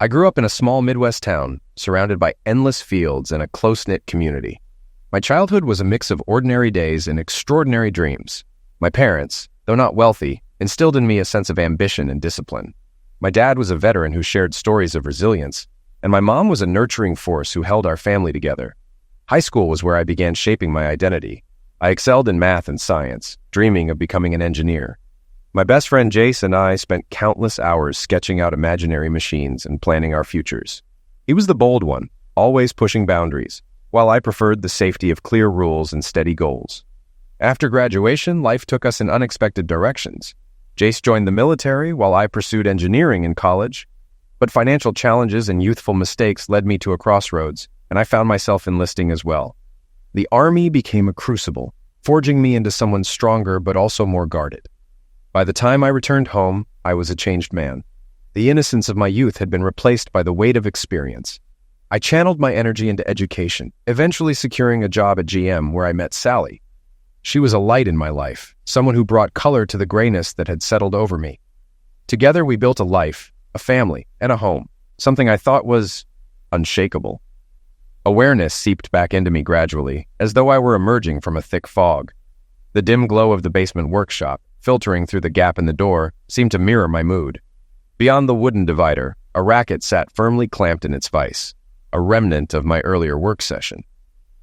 I grew up in a small Midwest town, surrounded by endless fields and a close-knit community. My childhood was a mix of ordinary days and extraordinary dreams. My parents, though not wealthy, instilled in me a sense of ambition and discipline. My dad was a veteran who shared stories of resilience, and my mom was a nurturing force who held our family together. High school was where I began shaping my identity. I excelled in math and science, dreaming of becoming an engineer. My best friend Jace and I spent countless hours sketching out imaginary machines and planning our futures. He was the bold one, always pushing boundaries, while I preferred the safety of clear rules and steady goals. After graduation, life took us in unexpected directions. Jace joined the military while I pursued engineering in college, but financial challenges and youthful mistakes led me to a crossroads, and I found myself enlisting as well. The Army became a crucible, forging me into someone stronger but also more guarded. By the time I returned home, I was a changed man. The innocence of my youth had been replaced by the weight of experience. I channeled my energy into education, eventually securing a job at GM where I met Sally. She was a light in my life, someone who brought color to the grayness that had settled over me. Together we built a life, a family, and a home, something I thought was unshakable. Awareness seeped back into me gradually, as though I were emerging from a thick fog. The dim glow of the basement workshop, filtering through the gap in the door, seemed to mirror my mood. Beyond the wooden divider, a racket sat firmly clamped in its vise, a remnant of my earlier work session.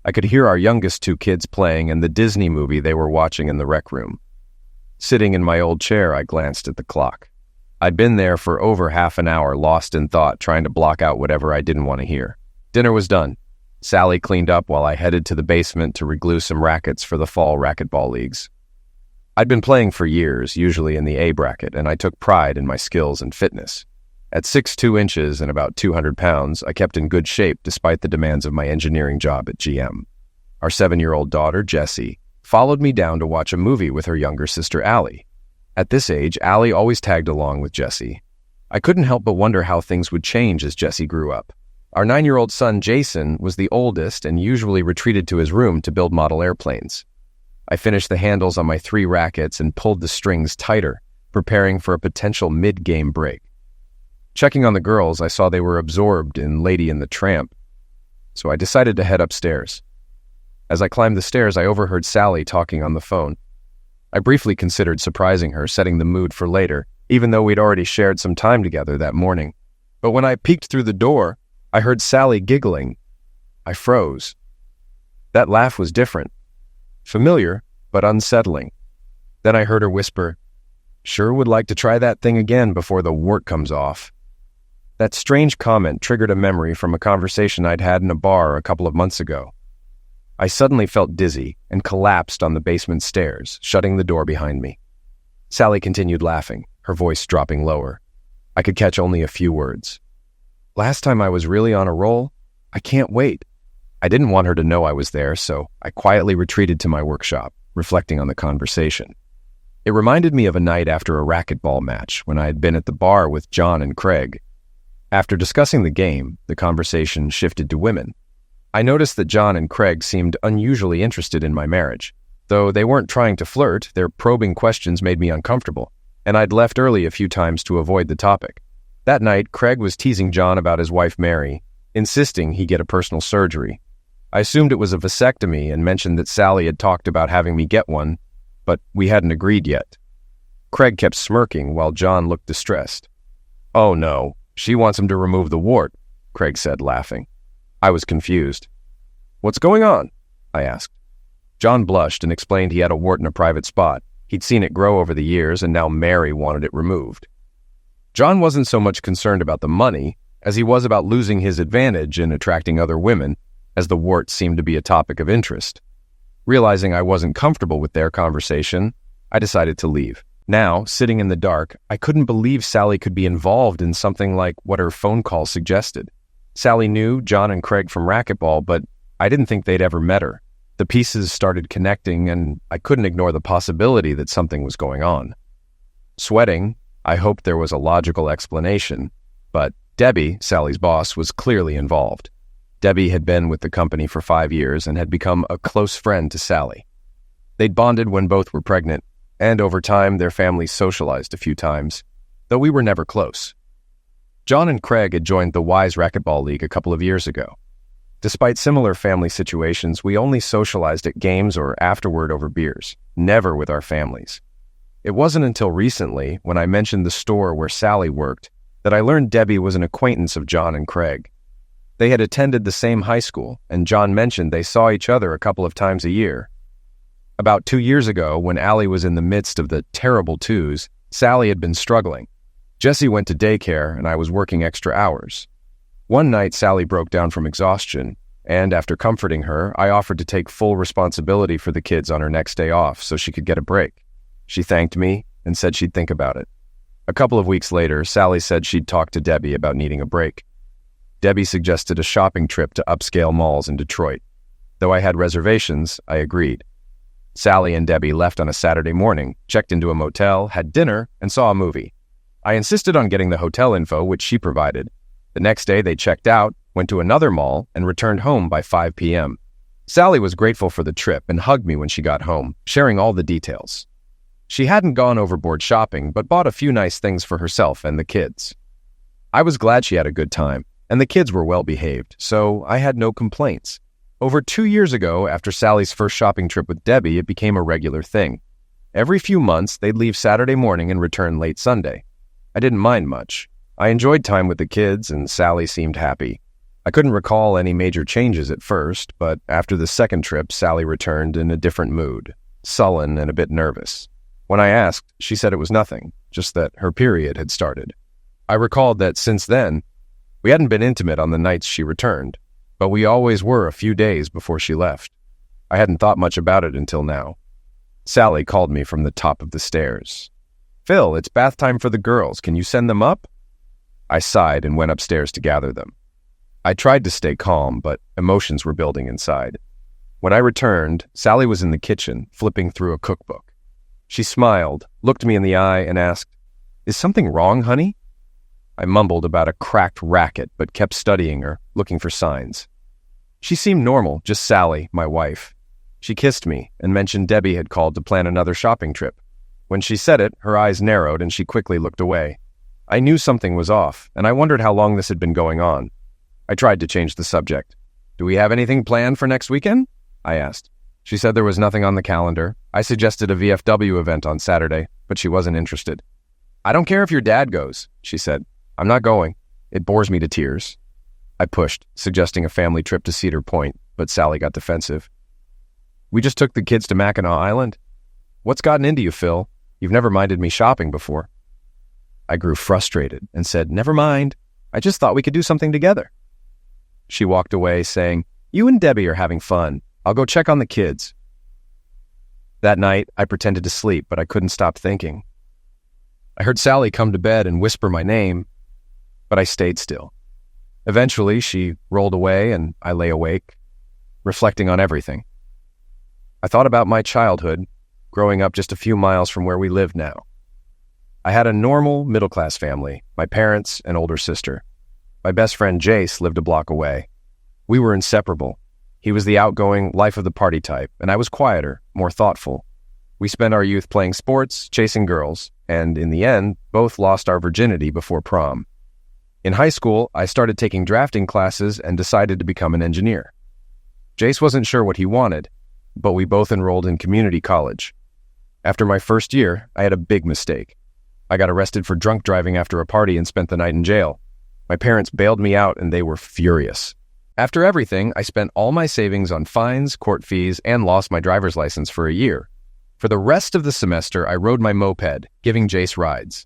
I could hear our youngest two kids playing and the Disney movie they were watching in the rec room. Sitting in my old chair, I glanced at the clock. I'd been there for over half an hour, lost in thought, trying to block out whatever I didn't want to hear. Dinner was done. Sally cleaned up while I headed to the basement to reglue some rackets for the fall racquetball leagues. I'd been playing for years, usually in the A bracket, and I took pride in my skills and fitness. At 6'2" and about 200 pounds, I kept in good shape despite the demands of my engineering job at GM. Our 7-year-old daughter, Jessie, followed me down to watch a movie with her younger sister, Allie. At this age, Allie always tagged along with Jessie. I couldn't help but wonder how things would change as Jessie grew up. Our 9-year-old son, Jason, was the oldest and usually retreated to his room to build model airplanes. I finished the handles on my 3 rackets and pulled the strings tighter, preparing for a potential mid-game break. Checking on the girls, I saw they were absorbed in Lady and the Tramp, so I decided to head upstairs. As I climbed the stairs, I overheard Sally talking on the phone. I briefly considered surprising her, setting the mood for later, even though we'd already shared some time together that morning. But when I peeked through the door, I heard Sally giggling. I froze. That laugh was different. Familiar, but unsettling. Then I heard her whisper, "Sure would like to try that thing again before the wart comes off." That strange comment triggered a memory from a conversation I'd had in a bar a couple of months ago. I suddenly felt dizzy and collapsed on the basement stairs, shutting the door behind me. Sally continued laughing, her voice dropping lower. I could catch only a few words. "Last time I was really on a roll. I can't wait." I didn't want her to know I was there, so I quietly retreated to my workshop, reflecting on the conversation. It reminded me of a night after a racquetball match when I had been at the bar with John and Craig. After discussing the game, the conversation shifted to women. I noticed that John and Craig seemed unusually interested in my marriage. Though they weren't trying to flirt, their probing questions made me uncomfortable, and I'd left early a few times to avoid the topic. That night, Craig was teasing John about his wife Mary, insisting he get a personal surgery. I assumed it was a vasectomy and mentioned that Sally had talked about having me get one, but we hadn't agreed yet. Craig kept smirking while John looked distressed. "Oh no, she wants him to remove the wart," Craig said, laughing. I was confused. "What's going on?" I asked. John blushed and explained he had a wart in a private spot. He'd seen it grow over the years, and now Mary wanted it removed. John wasn't so much concerned about the money as he was about losing his advantage in attracting other women, as the wart seemed to be a topic of interest. Realizing I wasn't comfortable with their conversation, I decided to leave. Now, sitting in the dark, I couldn't believe Sally could be involved in something like what her phone call suggested. Sally knew John and Craig from racquetball, but I didn't think they'd ever met her. The pieces started connecting, and I couldn't ignore the possibility that something was going on. Sweating, I hoped there was a logical explanation, but Debbie, Sally's boss, was clearly involved. Debbie had been with the company for 5 years and had become a close friend to Sally. They'd bonded when both were pregnant, and over time their families socialized a few times, though we were never close. John and Craig had joined the Wise Racquetball League a couple of years ago. Despite similar family situations, we only socialized at games or afterward over beers, never with our families. It wasn't until recently, when I mentioned the store where Sally worked, that I learned Debbie was an acquaintance of John and Craig. They had attended the same high school, and John mentioned they saw each other a couple of times a year. About 2 years ago, when Allie was in the midst of the terrible twos, Sally had been struggling. Jessie went to daycare, and I was working extra hours. One night, Sally broke down from exhaustion, and after comforting her, I offered to take full responsibility for the kids on her next day off so she could get a break. She thanked me and said she'd think about it. A couple of weeks later, Sally said she'd talk to Debbie about needing a break. Debbie suggested a shopping trip to upscale malls in Detroit. Though I had reservations, I agreed. Sally and Debbie left on a Saturday morning, checked into a motel, had dinner, and saw a movie. I insisted on getting the hotel info, which she provided. The next day, they checked out, went to another mall, and returned home by 5 p.m. Sally was grateful for the trip and hugged me when she got home, sharing all the details. She hadn't gone overboard shopping, but bought a few nice things for herself and the kids. I was glad she had a good time, and the kids were well behaved, so I had no complaints. Over 2 years ago, after Sally's first shopping trip with Debbie, it became a regular thing. Every few months, they'd leave Saturday morning and return late Sunday. I didn't mind much. I enjoyed time with the kids, and Sally seemed happy. I couldn't recall any major changes at first, but after the second trip, Sally returned in a different mood, sullen and a bit nervous. When I asked, she said it was nothing, just that her period had started. I recalled that since then, we hadn't been intimate on the nights she returned, but we always were a few days before she left. I hadn't thought much about it until now. Sally called me from the top of the stairs. "Phil, it's bath time for the girls. Can you send them up?" I sighed and went upstairs to gather them. I tried to stay calm, but emotions were building inside. When I returned, Sally was in the kitchen, flipping through a cookbook. She smiled, looked me in the eye, and asked, "Is something wrong, honey?" I mumbled about a cracked racket, but kept studying her, looking for signs. She seemed normal, just Sally, my wife. She kissed me and mentioned Debbie had called to plan another shopping trip. When she said it, her eyes narrowed and she quickly looked away. I knew something was off, and I wondered how long this had been going on. I tried to change the subject. "Do we have anything planned for next weekend?" I asked. She said there was nothing on the calendar. I suggested a VFW event on Saturday, but she wasn't interested. "I don't care if your dad goes," she said. "I'm not going. It bores me to tears." I pushed, suggesting a family trip to Cedar Point, but Sally got defensive. "We just took the kids to Mackinac Island. What's gotten into you, Phil? You've never minded me shopping before." I grew frustrated and said, "Never mind. I just thought we could do something together." She walked away, saying, "You and Debbie are having fun. I'll go check on the kids." That night, I pretended to sleep, but I couldn't stop thinking. I heard Sally come to bed and whisper my name, but I stayed still. Eventually, she rolled away and I lay awake, reflecting on everything. I thought about my childhood, growing up just a few miles from where we live now. I had a normal, middle-class family, my parents and older sister. My best friend Jace lived a block away. We were inseparable. He was the outgoing, life-of-the-party type, and I was quieter, more thoughtful. We spent our youth playing sports, chasing girls, and in the end, both lost our virginity before prom. In high school, I started taking drafting classes and decided to become an engineer. Jace wasn't sure what he wanted, but we both enrolled in community college. After my first year, I had a big mistake. I got arrested for drunk driving after a party and spent the night in jail. My parents bailed me out and they were furious. After everything, I spent all my savings on fines, court fees, and lost my driver's license for a year. For the rest of the semester, I rode my moped, giving Jace rides.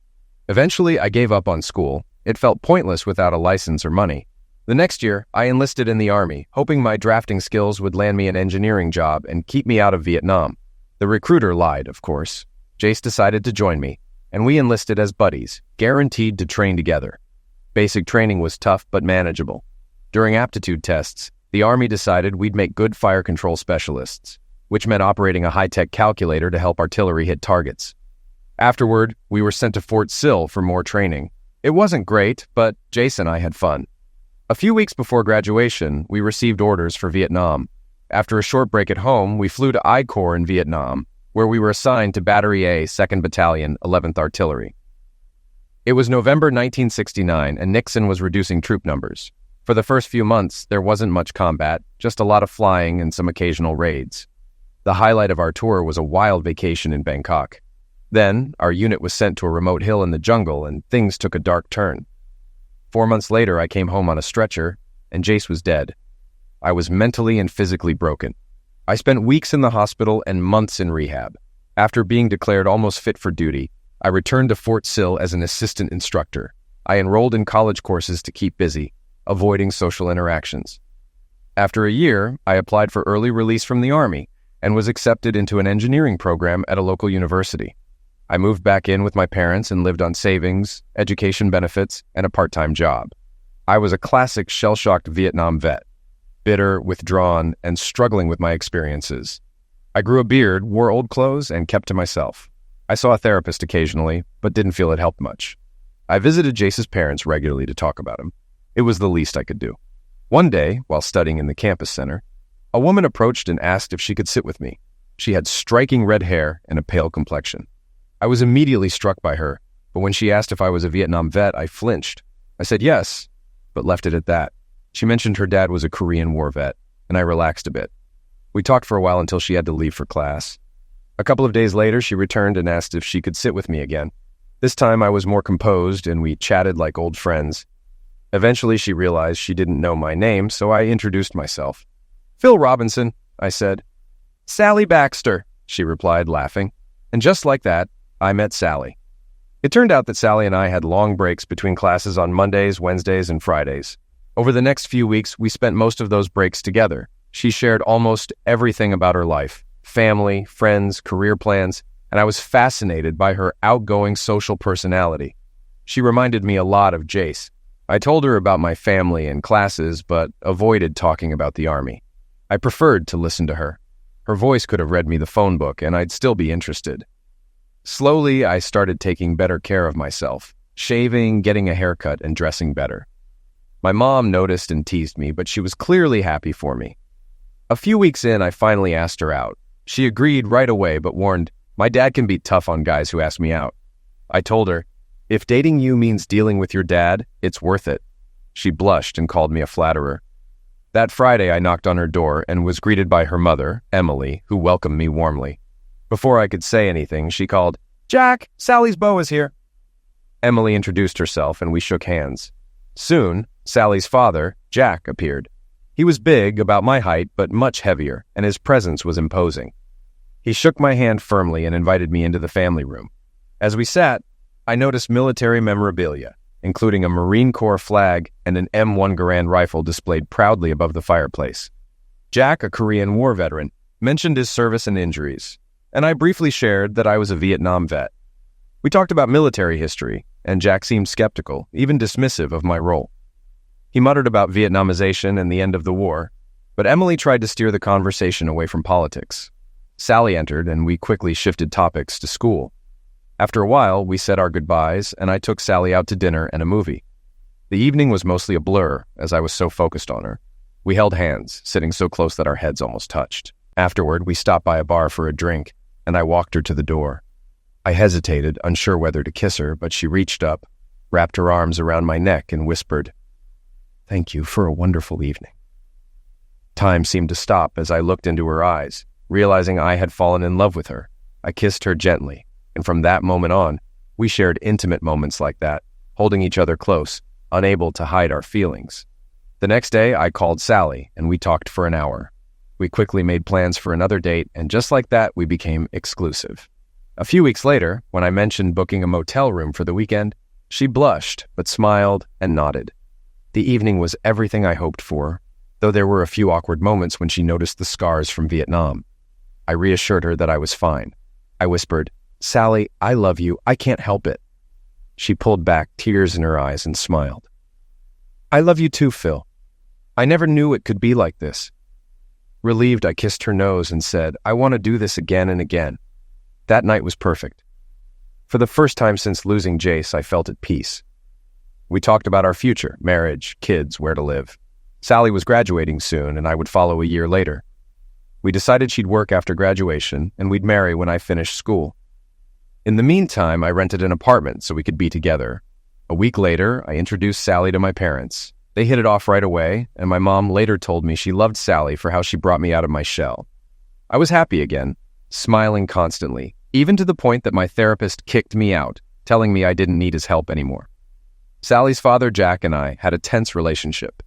Eventually, I gave up on school. It felt pointless without a license or money. The next year, I enlisted in the Army, hoping my drafting skills would land me an engineering job and keep me out of Vietnam. The recruiter lied, of course. Jace decided to join me, and we enlisted as buddies, guaranteed to train together. Basic training was tough but manageable. During aptitude tests, the Army decided we'd make good fire control specialists, which meant operating a high-tech calculator to help artillery hit targets. Afterward, we were sent to Fort Sill for more training. It wasn't great, but Jace and I had fun. A few weeks before graduation, we received orders for Vietnam. After a short break at home, we flew to I Corps in Vietnam, where we were assigned to Battery A, 2nd Battalion, 11th Artillery. It was November 1969, and Nixon was reducing troop numbers. For the first few months, there wasn't much combat, just a lot of flying and some occasional raids. The highlight of our tour was a wild vacation in Bangkok. Then, our unit was sent to a remote hill in the jungle, and things took a dark turn. 4 months later, I came home on a stretcher, and Jace was dead. I was mentally and physically broken. I spent weeks in the hospital and months in rehab. After being declared almost fit for duty, I returned to Fort Sill as an assistant instructor. I enrolled in college courses to keep busy, avoiding social interactions. After a year, I applied for early release from the Army and was accepted into an engineering program at a local university. I moved back in with my parents and lived on savings, education benefits, and a part-time job. I was a classic shell-shocked Vietnam vet, bitter, withdrawn, and struggling with my experiences. I grew a beard, wore old clothes, and kept to myself. I saw a therapist occasionally, but didn't feel it helped much. I visited Jace's parents regularly to talk about him. It was the least I could do. One day, while studying in the campus center, a woman approached and asked if she could sit with me. She had striking red hair and a pale complexion. I was immediately struck by her, but when she asked if I was a Vietnam vet, I flinched. I said yes, but left it at that. She mentioned her dad was a Korean War vet, and I relaxed a bit. We talked for a while until she had to leave for class. A couple of days later, she returned and asked if she could sit with me again. This time I was more composed, and we chatted like old friends. Eventually, she realized she didn't know my name, so I introduced myself. "Phil Robinson," I said. "Sally Baxter," she replied, laughing. And just like that, I met Sally. It turned out that Sally and I had long breaks between classes on Mondays, Wednesdays, and Fridays. Over the next few weeks, we spent most of those breaks together. She shared almost everything about her life, family, friends, career plans, and I was fascinated by her outgoing social personality. She reminded me a lot of Jace. I told her about my family and classes, but avoided talking about the Army. I preferred to listen to her. Her voice could have read me the phone book, and I'd still be interested. Slowly, I started taking better care of myself, shaving, getting a haircut, and dressing better. My mom noticed and teased me, but she was clearly happy for me. A few weeks in, I finally asked her out. She agreed right away, but warned, "My dad can be tough on guys who ask me out." I told her, "If dating you means dealing with your dad, it's worth it." She blushed and called me a flatterer. That Friday, I knocked on her door and was greeted by her mother, Emily, who welcomed me warmly. Before I could say anything, she called, "Jack, Sally's beau is here." Emily introduced herself and we shook hands. Soon, Sally's father, Jack, appeared. He was big, about my height, but much heavier, and his presence was imposing. He shook my hand firmly and invited me into the family room. As we sat, I noticed military memorabilia, including a Marine Corps flag and an M1 Garand rifle displayed proudly above the fireplace. Jack, a Korean War veteran, mentioned his service and injuries, and I briefly shared that I was a Vietnam vet. We talked about military history, and Jack seemed skeptical, even dismissive of my role. He muttered about Vietnamization and the end of the war, but Emily tried to steer the conversation away from politics. Sally entered, and we quickly shifted topics to school. After a while, we said our goodbyes, and I took Sally out to dinner and a movie. The evening was mostly a blur, as I was so focused on her. We held hands, sitting so close that our heads almost touched. Afterward, we stopped by a bar for a drink, and I walked her to the door. I hesitated, unsure whether to kiss her, but she reached up, wrapped her arms around my neck, and whispered, "Thank you for a wonderful evening." Time seemed to stop as I looked into her eyes, realizing I had fallen in love with her. I kissed her gently, and from that moment on, we shared intimate moments like that, holding each other close, unable to hide our feelings. The next day, I called Sally, and we talked for an hour. We quickly made plans for another date, and just like that, we became exclusive. A few weeks later, when I mentioned booking a motel room for the weekend, she blushed, but smiled and nodded. The evening was everything I hoped for, though there were a few awkward moments when she noticed the scars from Vietnam. I reassured her that I was fine. I whispered, "Sally, I love you. I can't help it." She pulled back, tears in her eyes, and smiled. "I love you too, Phil. I never knew it could be like this." Relieved, I kissed her nose and said, "I want to do this again and again." That night was perfect. For the first time since losing Jace, I felt at peace. We talked about our future, marriage, kids, where to live. Sally was graduating soon, and I would follow a year later. We decided she'd work after graduation, and we'd marry when I finished school. In the meantime, I rented an apartment so we could be together, A week later, I introduced Sally to my parents. They hit it off right away, and my mom later told me she loved Sally for how she brought me out of my shell. I was happy again, smiling constantly, even to the point that my therapist kicked me out, telling me I didn't need his help anymore. Sally's father, Jack, and I had a tense relationship.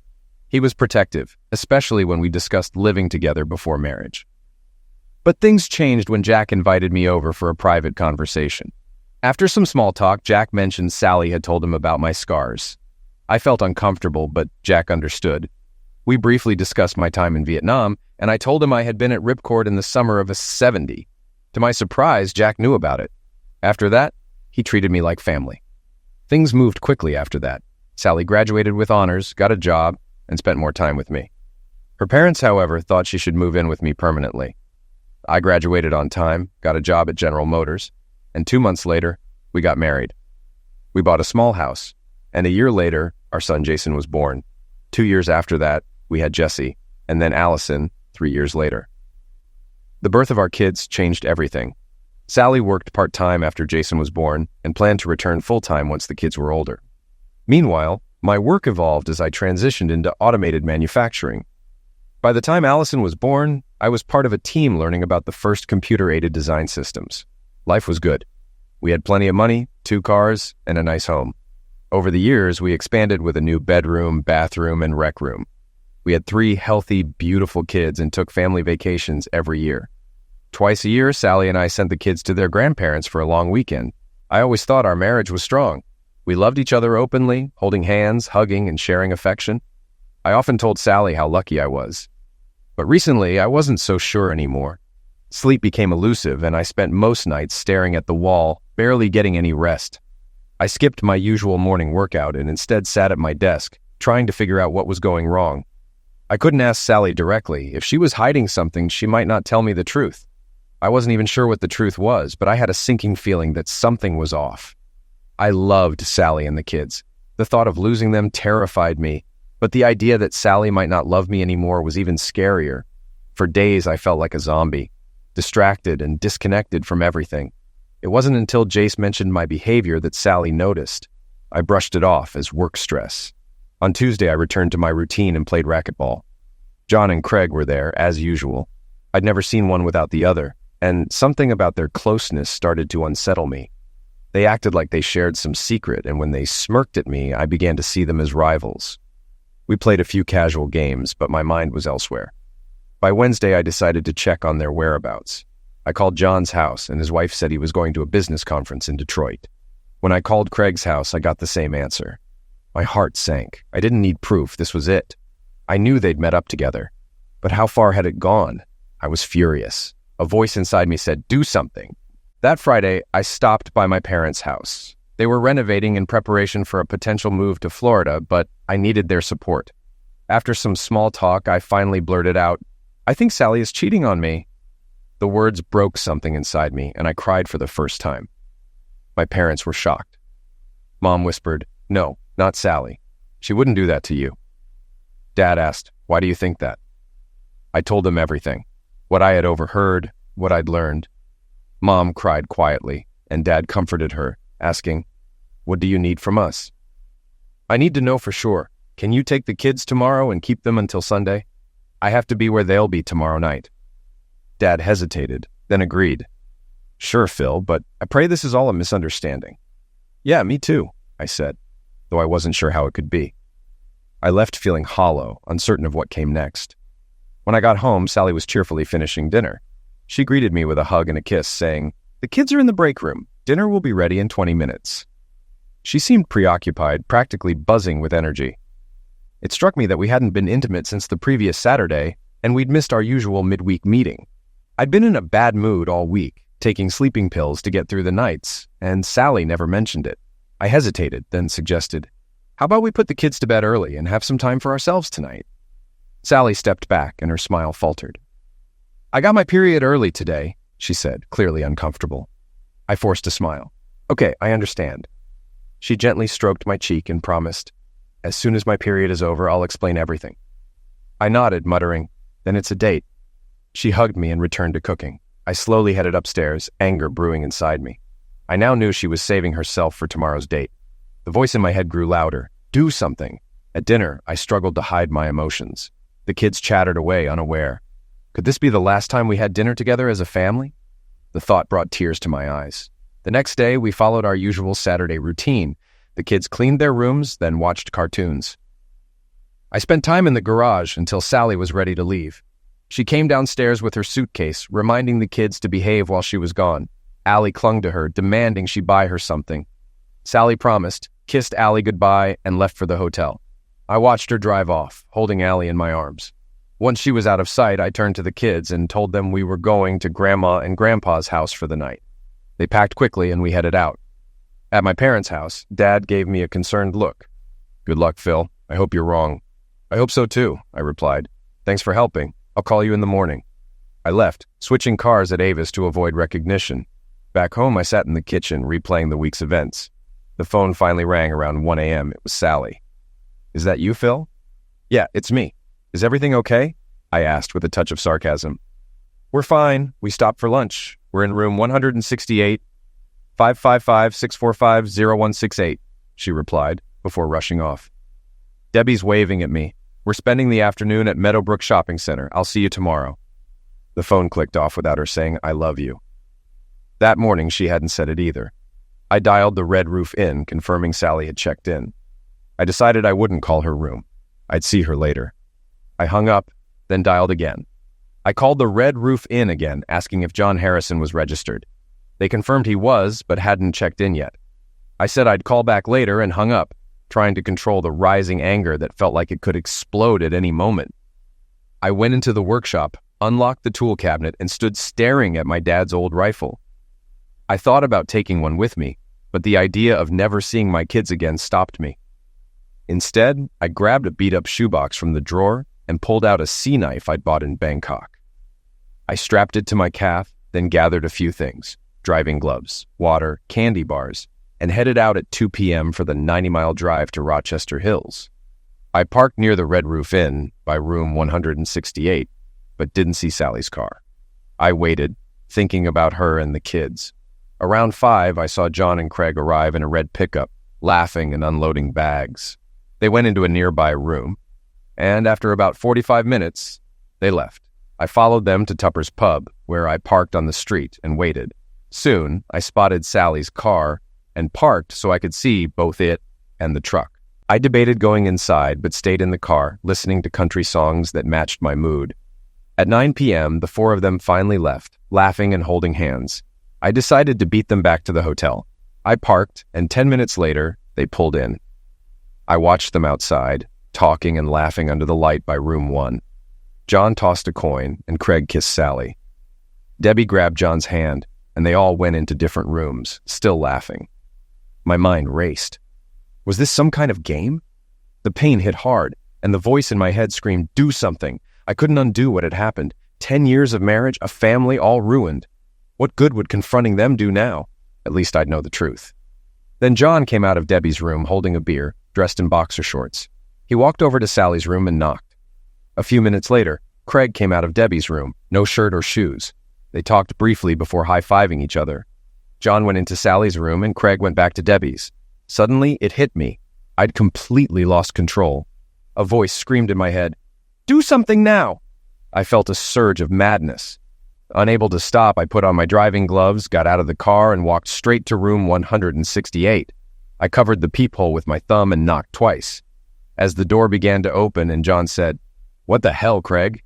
He was protective, especially when we discussed living together before marriage. But things changed when Jack invited me over for a private conversation. After some small talk, Jack mentioned Sally had told him about my scars. I felt uncomfortable, but Jack understood. We briefly discussed my time in Vietnam, and I told him I had been at Ripcord in the summer of '70. To my surprise, Jack knew about it. After that, he treated me like family. Things moved quickly after that. Sally graduated with honors, got a job, and spent more time with me. Her parents, however, thought she should move in with me permanently. I graduated on time, got a job at General Motors, and 2 months later, we got married. We bought a small house, and a year later, our son Jason was born. 2 years after that, we had Jesse, and then Allison 3 years later. The birth of our kids changed everything. Sally worked part-time after Jason was born and planned to return full-time once the kids were older. Meanwhile, my work evolved as I transitioned into automated manufacturing. By the time Allison was born, I was part of a team learning about the first computer-aided design systems. Life was good. We had plenty of money, 2 cars, and a nice home. Over the years, we expanded with a new bedroom, bathroom, and rec room. We had 3 healthy, beautiful kids and took family vacations every year. Twice a year, Sally and I sent the kids to their grandparents for a long weekend. I always thought our marriage was strong. We loved each other openly, holding hands, hugging, and sharing affection. I often told Sally how lucky I was. But recently, I wasn't so sure anymore. Sleep became elusive, and I spent most nights staring at the wall, barely getting any rest. I skipped my usual morning workout and instead sat at my desk, trying to figure out what was going wrong. I couldn't ask Sally directly. If she was hiding something, she might not tell me the truth. I wasn't even sure what the truth was, but I had a sinking feeling that something was off. I loved Sally and the kids. The thought of losing them terrified me, but the idea that Sally might not love me anymore was even scarier. For days, I felt like a zombie, distracted and disconnected from everything. It wasn't until Jace mentioned my behavior that Sally noticed. I brushed it off as work stress. On Tuesday, I returned to my routine and played racquetball. John and Craig were there, as usual. I'd never seen one without the other, and something about their closeness started to unsettle me. They acted like they shared some secret, and when they smirked at me, I began to see them as rivals. We played a few casual games, but my mind was elsewhere. By Wednesday, I decided to check on their whereabouts. I called John's house, and his wife said he was going to a business conference in Detroit. When I called Craig's house, I got the same answer. My heart sank. I didn't need proof. This was it. I knew they'd met up together. But how far had it gone? I was furious. A voice inside me said, "Do something." That Friday, I stopped by my parents' house. They were renovating in preparation for a potential move to Florida, but I needed their support. After some small talk, I finally blurted out, "I think Sally is cheating on me." The words broke something inside me, and I cried for the first time. My parents were shocked. Mom whispered, "No, not Sally. She wouldn't do that to you." Dad asked, "Why do you think that?" I told them everything, what I had overheard, what I'd learned. Mom cried quietly, and Dad comforted her, asking, "What do you need from us?" "I need to know for sure. Can you take the kids tomorrow and keep them until Sunday? I have to be where they'll be tomorrow night." Dad hesitated, then agreed. "Sure, Phil, but I pray this is all a misunderstanding." "Yeah, me too," I said, though I wasn't sure how it could be. I left feeling hollow, uncertain of what came next. When I got home, Sally was cheerfully finishing dinner. She greeted me with a hug and a kiss, saying, "The kids are in the break room. Dinner will be ready in 20 minutes. She seemed preoccupied, practically buzzing with energy. It struck me that we hadn't been intimate since the previous Saturday, and we'd missed our usual midweek meeting. I'd been in a bad mood all week, taking sleeping pills to get through the nights, and Sally never mentioned it. I hesitated, then suggested, "How about we put the kids to bed early and have some time for ourselves tonight?" Sally stepped back, and her smile faltered. "I got my period early today," she said, clearly uncomfortable. I forced a smile. "Okay, I understand." She gently stroked my cheek and promised, "As soon as my period is over, I'll explain everything." I nodded, muttering, "Then it's a date." She hugged me and returned to cooking. I slowly headed upstairs, anger brewing inside me. I now knew she was saving herself for tomorrow's date. The voice in my head grew louder. Do something. At dinner, I struggled to hide my emotions. The kids chattered away, unaware. Could this be the last time we had dinner together as a family? The thought brought tears to my eyes. The next day, we followed our usual Saturday routine. The kids cleaned their rooms, then watched cartoons. I spent time in the garage until Sally was ready to leave. She came downstairs with her suitcase, reminding the kids to behave while she was gone. Allie clung to her, demanding she buy her something. Sally promised, kissed Allie goodbye, and left for the hotel. I watched her drive off, holding Allie in my arms. Once she was out of sight, I turned to the kids and told them we were going to Grandma and Grandpa's house for the night. They packed quickly and we headed out. At my parents' house, Dad gave me a concerned look. Good luck, Phil. I hope you're wrong. I hope so too, I replied. Thanks for helping. I'll call you in the morning. I left, switching cars at Avis to avoid recognition. Back home, I sat in the kitchen, replaying the week's events. The phone finally rang around 1 a.m. It was Sally. Is that you, Phil? Yeah, it's me. Is everything okay? I asked with a touch of sarcasm. We're fine. We stopped for lunch. We're in room 168, 555-645-0168, she replied before rushing off. Debbie's waving at me. We're spending the afternoon at Meadowbrook Shopping Center. I'll see you tomorrow. The phone clicked off without her saying, I love you. That morning, she hadn't said it either. I dialed the Red Roof Inn, confirming Sally had checked in. I decided I wouldn't call her room. I'd see her later. I hung up, then dialed again. I called the Red Roof Inn again, asking if John Harrison was registered. They confirmed he was, but hadn't checked in yet. I said I'd call back later and hung up, trying to control the rising anger that felt like it could explode at any moment. I went into the workshop, unlocked the tool cabinet, and stood staring at my dad's old rifle. I thought about taking one with me, but the idea of never seeing my kids again stopped me. Instead, I grabbed a beat-up shoebox from the drawer and pulled out a sea knife I'd bought in Bangkok. I strapped it to my calf, then gathered a few things, driving gloves, water, candy bars, and headed out at 2 p.m. for the 90-mile drive to Rochester Hills. I parked near the Red Roof Inn by room 168, but didn't see Sally's car. I waited, thinking about her and the kids. Around 5, I saw John and Craig arrive in a red pickup, laughing and unloading bags. They went into a nearby room, and after about 45 minutes, they left. I followed them to Tupper's Pub, where I parked on the street and waited. Soon, I spotted Sally's car and parked so I could see both it and the truck. I debated going inside, but stayed in the car, listening to country songs that matched my mood. At 9 p.m., the 4 of them finally left, laughing and holding hands. I decided to beat them back to the hotel. I parked, and 10 minutes later, they pulled in. I watched them outside, talking and laughing under the light by room 1. John tossed a coin, and Craig kissed Sally. Debbie grabbed John's hand, and they all went into different rooms, still laughing. My mind raced. Was this some kind of game? The pain hit hard, and the voice in my head screamed, do something. I couldn't undo what had happened. 10 years of marriage, a family, all ruined. What good would confronting them do now? At least I'd know the truth. Then John came out of Debbie's room holding a beer, dressed in boxer shorts. He walked over to Sally's room and knocked. A few minutes later, Craig came out of Debbie's room, no shirt or shoes. They talked briefly before high-fiving each other. John went into Sally's room and Craig went back to Debbie's. Suddenly, it hit me. I'd completely lost control. A voice screamed in my head, do something now! I felt a surge of madness. Unable to stop, I put on my driving gloves, got out of the car, and walked straight to room 168. I covered the peephole with my thumb and knocked twice. As the door began to open and John said, what the hell, Craig?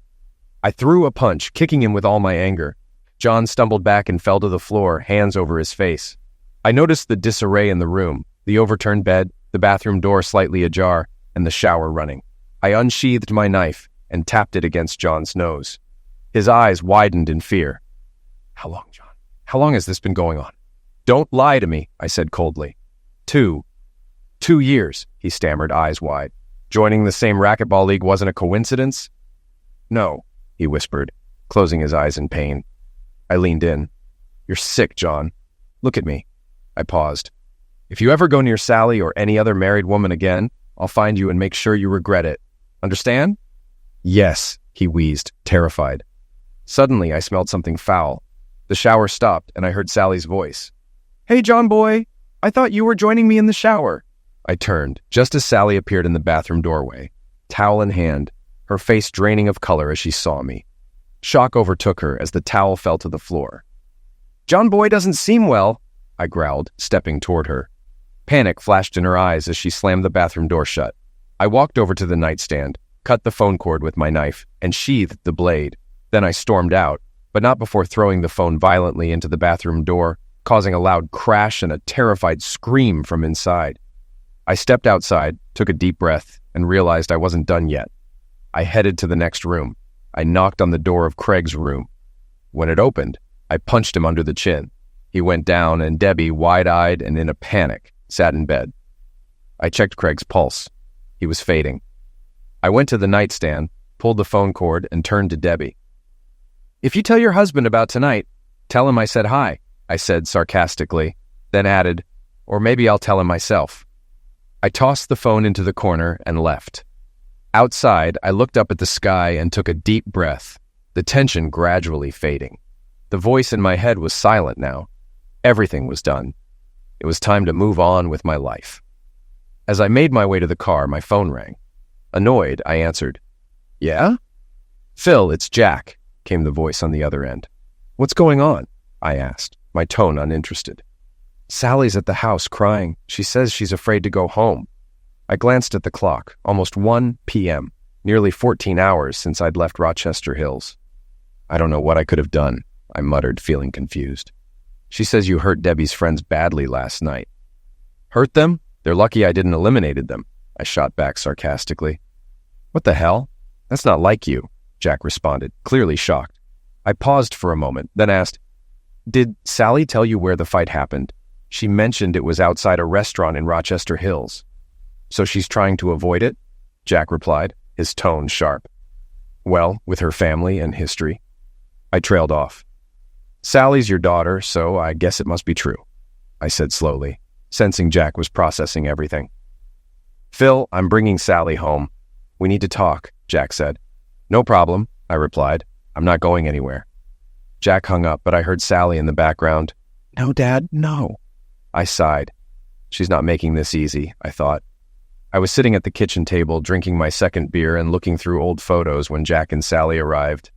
I threw a punch, kicking him with all my anger. John stumbled back and fell to the floor, hands over his face. I noticed the disarray in the room, the overturned bed, the bathroom door slightly ajar, and the shower running. I unsheathed my knife and tapped it against John's nose. His eyes widened in fear. How long, John? How long has this been going on? Don't lie to me, I said coldly. 2 years, he stammered, eyes wide. Joining the same racquetball league wasn't a coincidence? No, he whispered, closing his eyes in pain. I leaned in. You're sick, John. Look at me. I paused. If you ever go near Sally or any other married woman again, I'll find you and make sure you regret it. Understand? Yes, he wheezed, terrified. Suddenly, I smelled something foul. The shower stopped, and I heard Sally's voice. Hey, John boy, I thought you were joining me in the shower. I turned, just as Sally appeared in the bathroom doorway, towel in hand, her face draining of color as she saw me. Shock overtook her as the towel fell to the floor. "John Boy doesn't seem well," I growled, stepping toward her. Panic flashed in her eyes as she slammed the bathroom door shut. I walked over to the nightstand, cut the phone cord with my knife, and sheathed the blade. Then I stormed out, but not before throwing the phone violently into the bathroom door, causing a loud crash and a terrified scream from inside. I stepped outside, took a deep breath, and realized I wasn't done yet. I headed to the next room. I knocked on the door of Craig's room. When it opened, I punched him under the chin. He went down, and Debbie, wide-eyed and in a panic, sat in bed. I checked Craig's pulse. He was fading. I went to the nightstand, pulled the phone cord, and turned to Debbie. "If you tell your husband about tonight, tell him I said hi," I said sarcastically, then added, "or maybe I'll tell him myself." I tossed the phone into the corner and left. Outside, I looked up at the sky and took a deep breath, the tension gradually fading. The voice in my head was silent now. Everything was done. It was time to move on with my life. As I made my way to the car, my phone rang. Annoyed, I answered. "Yeah?" "Phil, it's Jack," came the voice on the other end. "What's going on?" I asked, my tone uninterested. "Sally's at the house crying. She says she's afraid to go home." I glanced at the clock, almost 1 p.m., nearly 14 hours since I'd left Rochester Hills. "I don't know what I could have done," I muttered, feeling confused. "She says you hurt Debbie's friends badly last night." "Hurt them? They're lucky I didn't eliminate them," I shot back sarcastically. "What the hell? That's not like you," Jack responded, clearly shocked. I paused for a moment, then asked, "Did Sally tell you where the fight happened? She mentioned it was outside a restaurant in Rochester Hills." "So she's trying to avoid it?" Jack replied, his tone sharp. "Well, with her family and history." I trailed off. "Sally's your daughter, so I guess it must be true," I said slowly, sensing Jack was processing everything. "Phil, I'm bringing Sally home. We need to talk," Jack said. "No problem," I replied. "I'm not going anywhere." Jack hung up, but I heard Sally in the background. "No, Dad, no." I sighed. She's not making this easy, I thought. I was sitting at the kitchen table, drinking my second beer and looking through old photos when Jack and Sally arrived.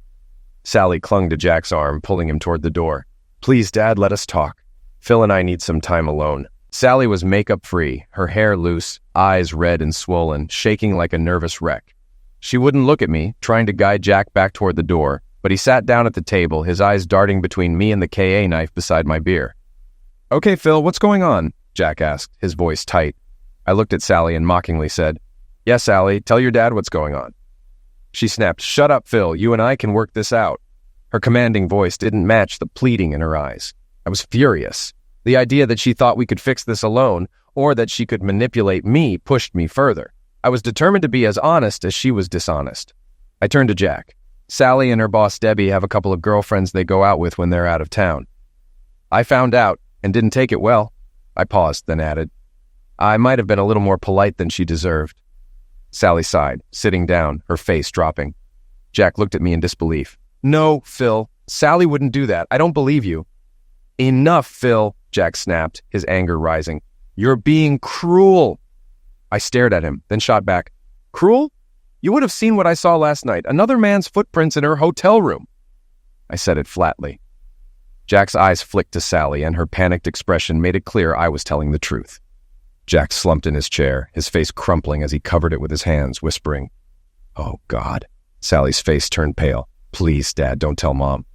Sally clung to Jack's arm, pulling him toward the door. "Please, Dad, let us talk. Phil and I need some time alone." Sally was makeup-free, her hair loose, eyes red and swollen, shaking like a nervous wreck. She wouldn't look at me, trying to guide Jack back toward the door, but he sat down at the table, his eyes darting between me and the KA knife beside my beer. "Okay, Phil, what's going on?" Jack asked, his voice tight. I looked at Sally and mockingly said, "Yes, Sally, tell your dad what's going on." She snapped, "Shut up, Phil, you and I can work this out." Her commanding voice didn't match the pleading in her eyes. I was furious. The idea that she thought we could fix this alone, or that she could manipulate me, pushed me further. I was determined to be as honest as she was dishonest. I turned to Jack. "Sally and her boss Debbie have a couple of girlfriends they go out with when they're out of town." "I found out, and didn't take it well." I paused, then added, "I might have been a little more polite than she deserved." Sally sighed, sitting down, her face dropping. Jack looked at me in disbelief. "No, Phil, Sally wouldn't do that. I don't believe you." "Enough, Phil," Jack snapped, his anger rising. "You're being cruel." I stared at him, then shot back. "Cruel? You would have seen what I saw last night, another man's footprints in her hotel room." I said it flatly. Jack's eyes flicked to Sally, and her panicked expression made it clear I was telling the truth. Jack slumped in his chair, his face crumpling as he covered it with his hands, whispering, "Oh, God." Sally's face turned pale. "Please, Dad, don't tell Mom.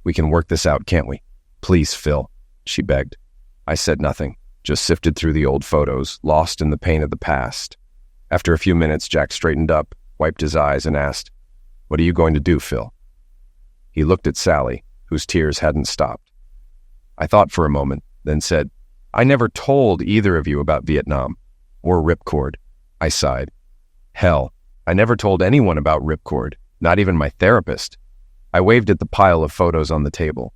We can work this out, can't we? Please, Phil," she begged. I said nothing, just sifted through the old photos, lost in the pain of the past. After a few minutes, Jack straightened up, wiped his eyes, and asked, "What are you going to do, Phil?" He looked at Sally, whose tears hadn't stopped. I thought for a moment, then said, "I never told either of you about Vietnam, or Ripcord." I sighed. "Hell, I never told anyone about Ripcord, not even my therapist." I waved at the pile of photos on the table.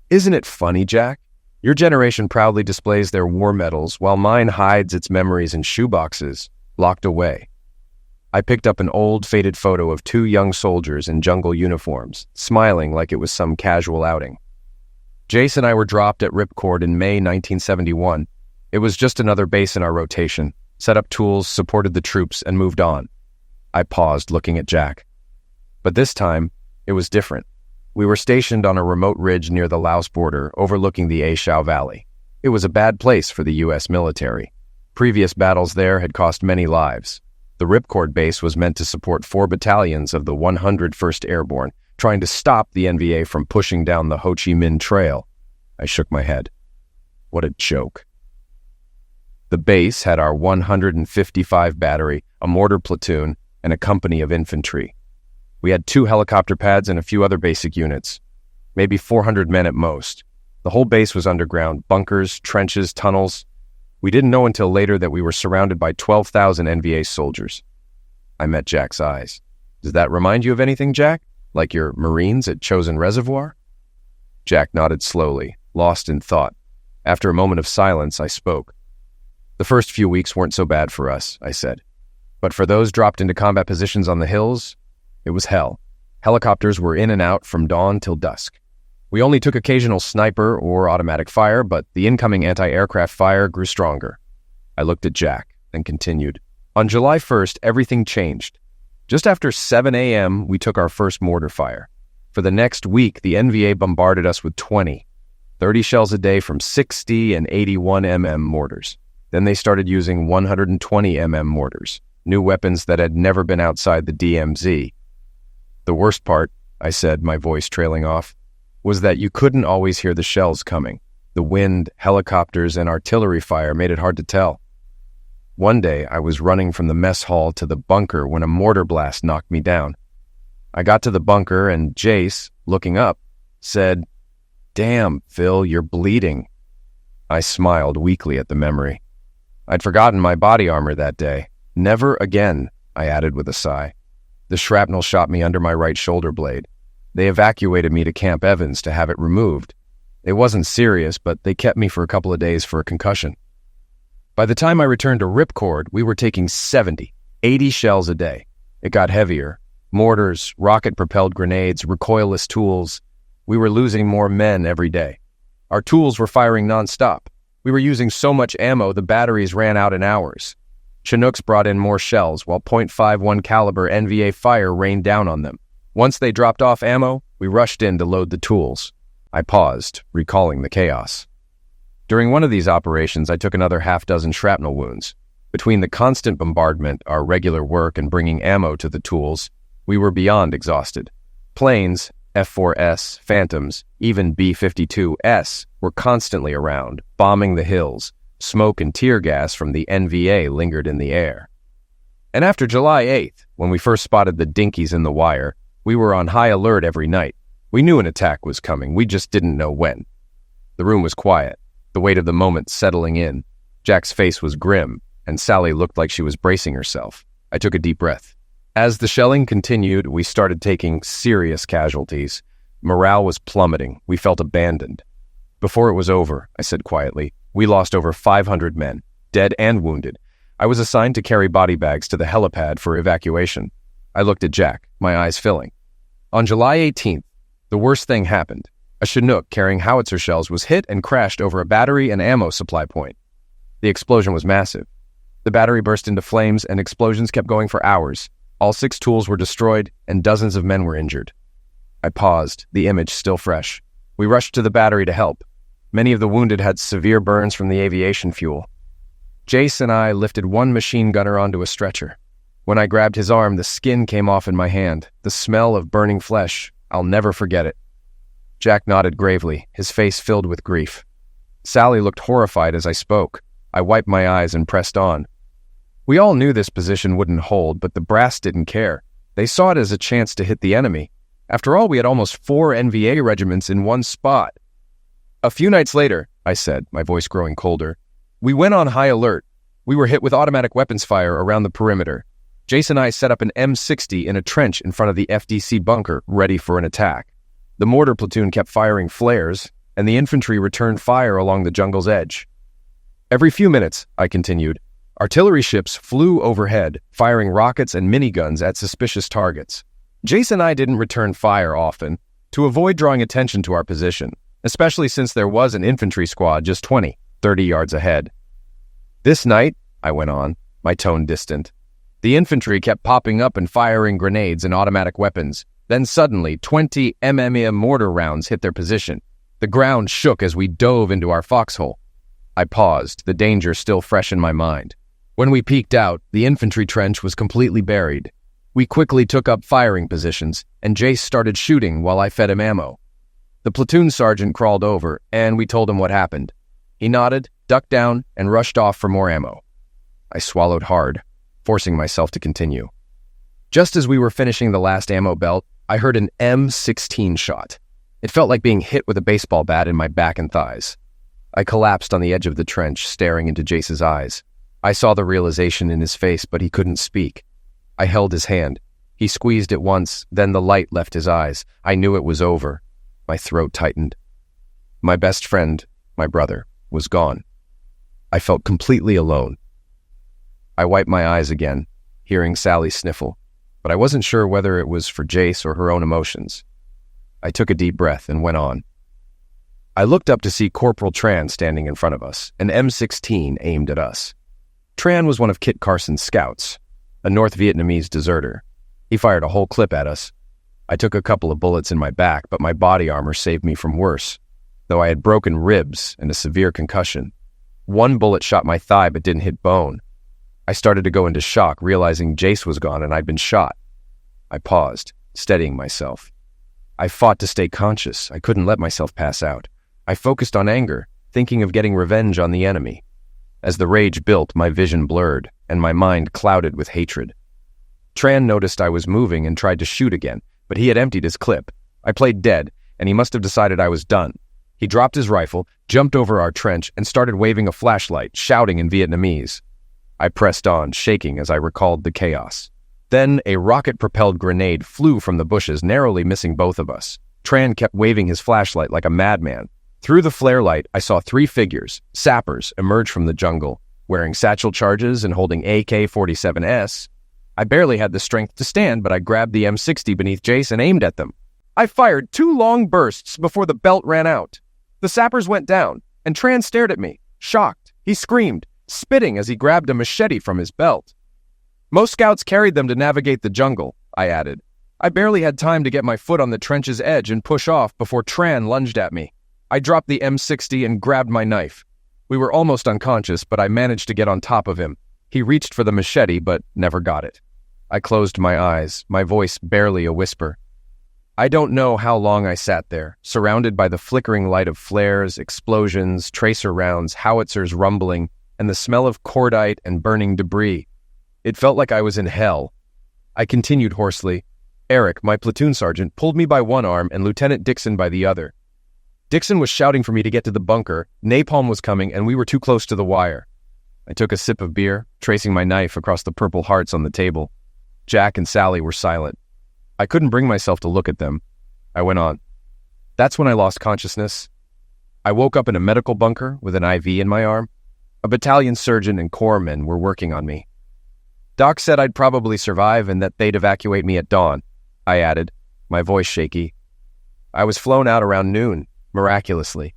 "Isn't it funny, Jack? Your generation proudly displays their war medals, while mine hides its memories in shoeboxes, locked away." I picked up an old, faded photo of 2 young soldiers in jungle uniforms, smiling like it was some casual outing. "Jace and I were dropped at Ripcord in May 1971. It was just another base in our rotation. set up tools, supported the troops, and moved on. I paused, looking at Jack. But this time, it was different. We were stationed on a remote ridge near the Laos border, overlooking the A Valley. It was a bad place for the U.S. military. Previous battles there had cost many lives. The Ripcord base was meant to support 4 battalions of the 101st Airborne, trying to stop the NVA from pushing down the Ho Chi Minh Trail. I shook my head. What a joke. The base had our 155 battery, a mortar platoon, and a company of infantry. We had 2 helicopter pads and a few other basic units, maybe 400 men at most. The whole base was underground, bunkers, trenches, tunnels. We didn't know until later that we were surrounded by 12,000 NVA soldiers. I met Jack's eyes. Does that remind you of anything, Jack? Like your Marines at Chosin Reservoir? Jack nodded slowly, lost in thought. After a moment of silence, I spoke. The first few weeks weren't so bad for us, I said. But for those dropped into combat positions on the hills, it was hell. Helicopters were in and out from dawn till dusk. We only took occasional sniper or automatic fire, but the incoming anti-aircraft fire grew stronger. I looked at Jack and continued. On July 1st, everything changed. Just after 7 a.m., we took our first mortar fire. For the next week, the NVA bombarded us with 30 shells a day from 60 and 81 mm mortars. Then they started using 120 mm mortars, new weapons that had never been outside the DMZ. The worst part, I said, my voice trailing off, was that you couldn't always hear the shells coming. The wind, helicopters, and artillery fire made it hard to tell. One day, I was running from the mess hall to the bunker when a mortar blast knocked me down. I got to the bunker and Jace, looking up, said, "Damn, Phil, you're bleeding." I smiled weakly at the memory. I'd forgotten my body armor that day. Never again, I added with a sigh. The shrapnel shot me under my right shoulder blade. They evacuated me to Camp Evans to have it removed. It wasn't serious, but they kept me for a couple of days for a concussion. By the time I returned to Ripcord, we were taking 80 shells a day. It got heavier. Mortars, rocket-propelled grenades, recoilless tools. We were losing more men every day. Our tools were firing nonstop. We were using so much ammo the batteries ran out in hours. Chinooks brought in more shells, while .51 caliber NVA fire rained down on them. Once they dropped off ammo, we rushed in to load the tools. I paused, recalling the chaos. During one of these operations, I took another half-dozen shrapnel wounds. Between the constant bombardment, our regular work, and bringing ammo to the tools, we were beyond exhausted. Planes, F-4S, Phantoms, even B-52S, were constantly around, bombing the hills. Smoke and tear gas from the NVA lingered in the air. And after July 8th, when we first spotted the dinkies in the wire, we were on high alert every night. We knew an attack was coming, we just didn't know when. The room was quiet, the weight of the moment settling in. Jack's face was grim, and Sally looked like she was bracing herself. I took a deep breath. As the shelling continued, we started taking serious casualties. Morale was plummeting. We felt abandoned. Before it was over, I said quietly, we lost over 500 men, dead and wounded. I was assigned to carry body bags to the helipad for evacuation. I looked at Jack, my eyes filling. On July 18th, the worst thing happened. A Chinook carrying howitzer shells was hit and crashed over a battery and ammo supply point. The explosion was massive. The battery burst into flames and explosions kept going for hours. All 6 tools were destroyed and dozens of men were injured. I paused, the image still fresh. We rushed to the battery to help. Many of the wounded had severe burns from the aviation fuel. Jace and I lifted one machine gunner onto a stretcher. When I grabbed his arm, the skin came off in my hand. The smell of burning flesh. I'll never forget it. Jack nodded gravely, his face filled with grief. Sally looked horrified as I spoke. I wiped my eyes and pressed on. We all knew this position wouldn't hold, but the brass didn't care. They saw it as a chance to hit the enemy. After all, we had almost 4 NVA regiments in one spot. A few nights later, I said, my voice growing colder, we went on high alert. We were hit with automatic weapons fire around the perimeter. Jace and I set up an M60 in a trench in front of the FDC bunker, ready for an attack. The mortar platoon kept firing flares, and the infantry returned fire along the jungle's edge. Every few minutes, I continued, artillery ships flew overhead, firing rockets and miniguns at suspicious targets. Jace and I didn't return fire often, to avoid drawing attention to our position, especially since there was an infantry squad just 30 yards ahead. This night, I went on, my tone distant. The infantry kept popping up and firing grenades and automatic weapons. Then suddenly, 20 mm mortar rounds hit their position. The ground shook as we dove into our foxhole. I paused, the danger still fresh in my mind. When we peeked out, the infantry trench was completely buried. We quickly took up firing positions, and Jace started shooting while I fed him ammo. The platoon sergeant crawled over, and we told him what happened. He nodded, ducked down, and rushed off for more ammo. I swallowed hard, forcing myself to continue. Just as we were finishing the last ammo belt, I heard an M16 shot. It felt like being hit with a baseball bat in my back and thighs. I collapsed on the edge of the trench, staring into Jace's eyes. I saw the realization in his face, but he couldn't speak. I held his hand. He squeezed it once, then the light left his eyes. I knew it was over. My throat tightened. My best friend, my brother, was gone. I felt completely alone. I wiped my eyes again, hearing Sally sniffle, but I wasn't sure whether it was for Jace or her own emotions. I took a deep breath and went on. I looked up to see Corporal Tran standing in front of us, an M16 aimed at us. Tran was one of Kit Carson's scouts, a North Vietnamese deserter. He fired a whole clip at us. I took a couple of bullets in my back, but my body armor saved me from worse, though I had broken ribs and a severe concussion. One bullet shot my thigh but didn't hit bone. I started to go into shock, realizing Jace was gone and I'd been shot. I paused, steadying myself. I fought to stay conscious. I couldn't let myself pass out. I focused on anger, thinking of getting revenge on the enemy. As the rage built, my vision blurred, and my mind clouded with hatred. Tran noticed I was moving and tried to shoot again, but he had emptied his clip. I played dead, and he must have decided I was done. He dropped his rifle, jumped over our trench, and started waving a flashlight, shouting in Vietnamese. I pressed on, shaking as I recalled the chaos. Then a rocket-propelled grenade flew from the bushes, narrowly missing both of us. Tran kept waving his flashlight like a madman. Through the flare light, I saw 3 figures, sappers, emerge from the jungle, wearing satchel charges and holding AK-47s. I barely had the strength to stand, but I grabbed the M60 beneath Jace and aimed at them. I fired 2 long bursts before the belt ran out. The sappers went down, and Tran stared at me, shocked. He screamed, spitting as he grabbed a machete from his belt. Most scouts carried them to navigate the jungle, I added. I barely had time to get my foot on the trench's edge and push off before Tran lunged at me. I dropped the M60 and grabbed my knife. We were almost unconscious, but I managed to get on top of him. He reached for the machete, but never got it. I closed my eyes, my voice barely a whisper. I don't know how long I sat there, surrounded by the flickering light of flares, explosions, tracer rounds, howitzers rumbling, and the smell of cordite and burning debris. It felt like I was in hell. I continued hoarsely. Eric, my platoon sergeant, pulled me by one arm and Lieutenant Dixon by the other. Dixon was shouting for me to get to the bunker, napalm was coming, and we were too close to the wire. I took a sip of beer, tracing my knife across the purple hearts on the table. Jack and Sally were silent. I couldn't bring myself to look at them. I went on. That's when I lost consciousness. I woke up in a medical bunker with an IV in my arm. A battalion surgeon and corpsmen were working on me. Doc said I'd probably survive and that they'd evacuate me at dawn, I added, my voice shaky. I was flown out around noon. Miraculously.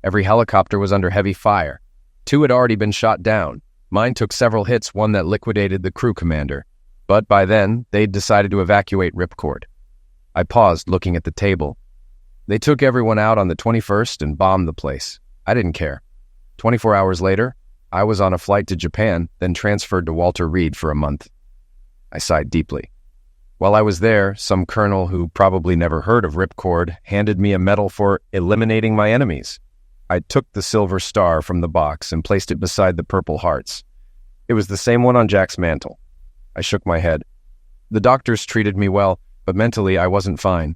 Every helicopter was under heavy fire. 2 had already been shot down. Mine took several hits, one that liquidated the crew commander. But by then, they'd decided to evacuate Ripcord. I paused, looking at the table. They took everyone out on the 21st and bombed the place. I didn't care. 24 hours later, I was on a flight to Japan, then transferred to Walter Reed for a month. I sighed deeply. While I was there, some colonel who probably never heard of Ripcord handed me a medal for eliminating my enemies. I took the silver star from the box and placed it beside the purple hearts. It was the same one on Jack's mantle. I shook my head. The doctors treated me well, but mentally I wasn't fine.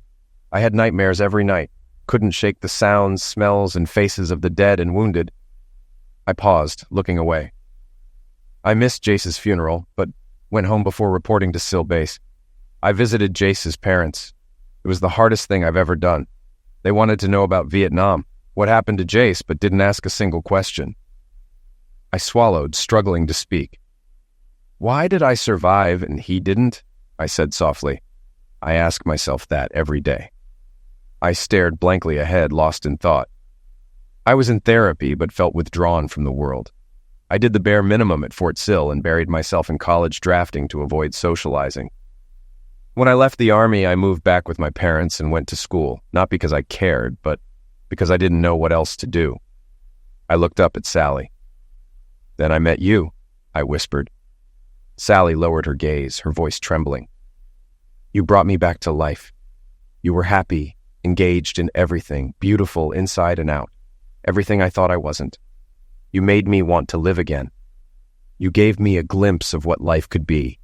I had nightmares every night, couldn't shake the sounds, smells, and faces of the dead and wounded. I paused, looking away. I missed Jace's funeral, but went home before reporting to SIL base. I visited Jace's parents. It was the hardest thing I've ever done. They wanted to know about Vietnam, what happened to Jace, but didn't ask a single question. I swallowed, struggling to speak. Why did I survive and he didn't? I said softly. I ask myself that every day. I stared blankly ahead, lost in thought. I was in therapy, but felt withdrawn from the world. I did the bare minimum at Fort Sill and buried myself in college drafting to avoid socializing. When I left the Army, I moved back with my parents and went to school, not because I cared, but because I didn't know what else to do. I looked up at Sally. "Then I met you," I whispered. Sally lowered her gaze, her voice trembling. "You brought me back to life. You were happy, engaged in everything, beautiful inside and out, everything I thought I wasn't. You made me want to live again. You gave me a glimpse of what life could be."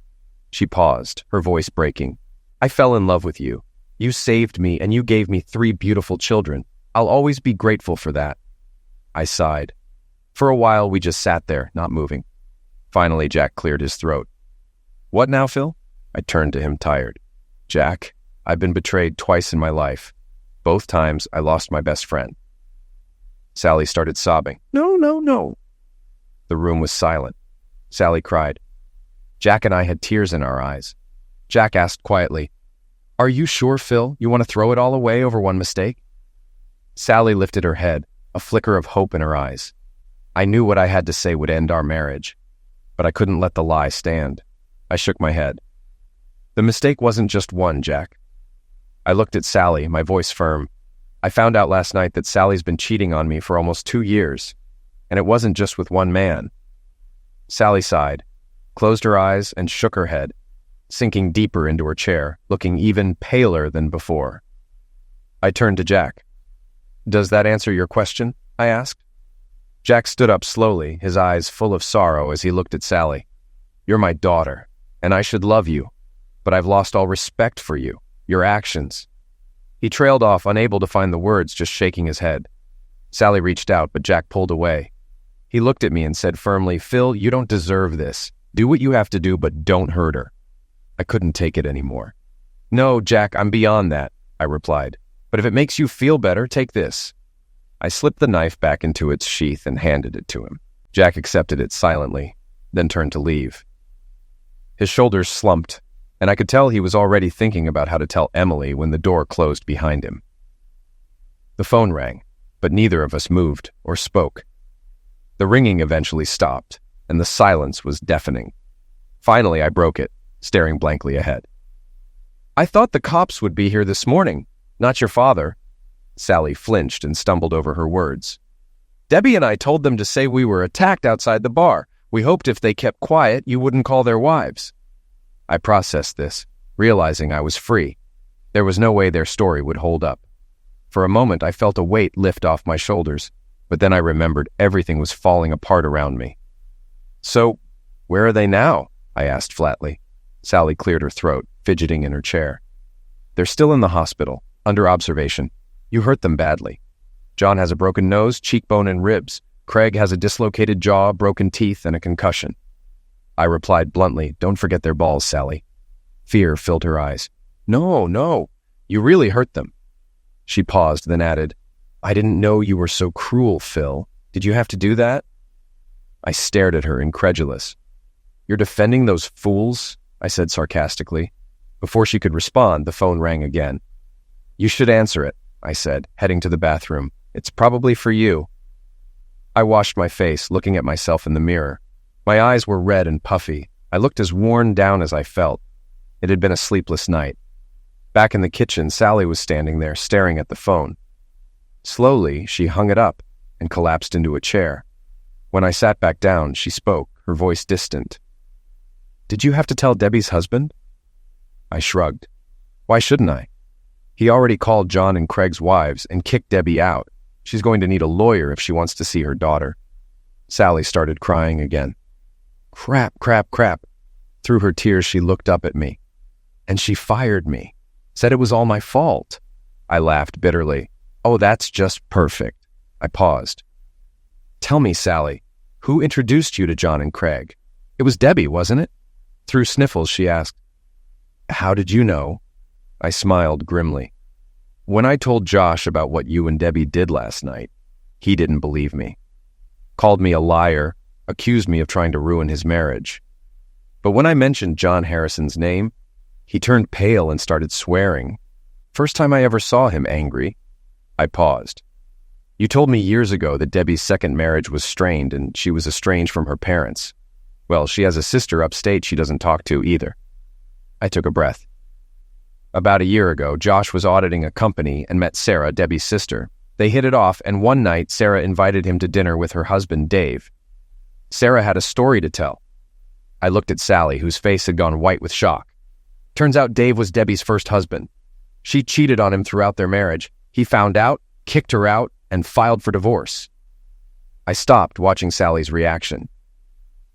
She paused, her voice breaking. "I fell in love with you. You saved me, and you gave me 3 beautiful children. I'll always be grateful for that." I sighed. For a while, we just sat there, not moving. Finally, Jack cleared his throat. "What now, Phil?" I turned to him, tired. "Jack, I've been betrayed twice in my life. Both times, I lost my best friend." Sally started sobbing. "No, no, no." The room was silent. Sally cried. Jack and I had tears in our eyes. Jack asked quietly, "Are you sure, Phil, you want to throw it all away over one mistake?" Sally lifted her head, a flicker of hope in her eyes. I knew what I had to say would end our marriage, but I couldn't let the lie stand. I shook my head. "The mistake wasn't just one, Jack." I looked at Sally, my voice firm. "I found out last night that Sally's been cheating on me for almost 2 years, and it wasn't just with one man." Sally sighed, closed her eyes, and shook her head, sinking deeper into her chair, looking even paler than before. I turned to Jack. "Does that answer your question?" I asked. Jack stood up slowly, his eyes full of sorrow as he looked at Sally. "You're my daughter, and I should love you, but I've lost all respect for you, your actions." He trailed off, unable to find the words, just shaking his head. Sally reached out, but Jack pulled away. He looked at me and said firmly, "Phil, you don't deserve this. Do what you have to do, but don't hurt her." I couldn't take it anymore. "No, Jack, I'm beyond that," I replied. "But if it makes you feel better, take this." I slipped the knife back into its sheath and handed it to him. Jack accepted it silently, then turned to leave. His shoulders slumped, and I could tell he was already thinking about how to tell Emily when the door closed behind him. The phone rang, but neither of us moved or spoke. The ringing eventually stopped, and the silence was deafening. Finally, I broke it, staring blankly ahead. "I thought the cops would be here this morning, not your father." Sally flinched and stumbled over her words. "Debbie and I told them to say we were attacked outside the bar. We hoped if they kept quiet, you wouldn't call their wives." I processed this, realizing I was free. There was no way their story would hold up. For a moment, I felt a weight lift off my shoulders, but then I remembered everything was falling apart around me. "So, where are they now?" I asked flatly. Sally cleared her throat, fidgeting in her chair. "They're still in the hospital, under observation. You hurt them badly. John has a broken nose, cheekbone, and ribs. Craig has a dislocated jaw, broken teeth, and a concussion." I replied bluntly, "Don't forget their balls, Sally." Fear filled her eyes. "No, no, you really hurt them." She paused, then added, "I didn't know you were so cruel, Phil. Did you have to do that?" I stared at her, incredulous. "You're defending those fools?" I said sarcastically. Before she could respond, the phone rang again. "You should answer it," I said, heading to the bathroom. "It's probably for you." I washed my face, looking at myself in the mirror. My eyes were red and puffy. I looked as worn down as I felt. It had been a sleepless night. Back in the kitchen, Sally was standing there, staring at the phone. Slowly, she hung it up and collapsed into a chair. When I sat back down, she spoke, her voice distant. "Did you have to tell Debbie's husband?" I shrugged. "Why shouldn't I? He already called John and Craig's wives and kicked Debbie out. She's going to need a lawyer if she wants to see her daughter." Sally started crying again. "Crap, crap, crap." Through her tears, she looked up at me. "And she fired me. Said it was all my fault." I laughed bitterly. "Oh, that's just perfect." I paused. "Tell me, Sally, who introduced you to John and Craig? It was Debbie, wasn't it?" Through sniffles, she asked, "How did you know?" I smiled grimly. "When I told Josh about what you and Debbie did last night, he didn't believe me. Called me a liar, accused me of trying to ruin his marriage. But when I mentioned John Harrison's name, he turned pale and started swearing. First time I ever saw him angry." I paused. You told me years ago that Debbie's second marriage was strained and she was estranged from her parents. Well, she has a sister upstate she doesn't talk to either. I took a breath. About a year ago, Josh was auditing a company and met Sarah, Debbie's sister. They hit it off, and one night, Sarah invited him to dinner with her husband, Dave. Sarah had a story to tell. I looked at Sally, whose face had gone white with shock. Turns out Dave was Debbie's first husband. She cheated on him throughout their marriage. He found out, kicked her out, and filed for divorce. I stopped, watching Sally's reaction.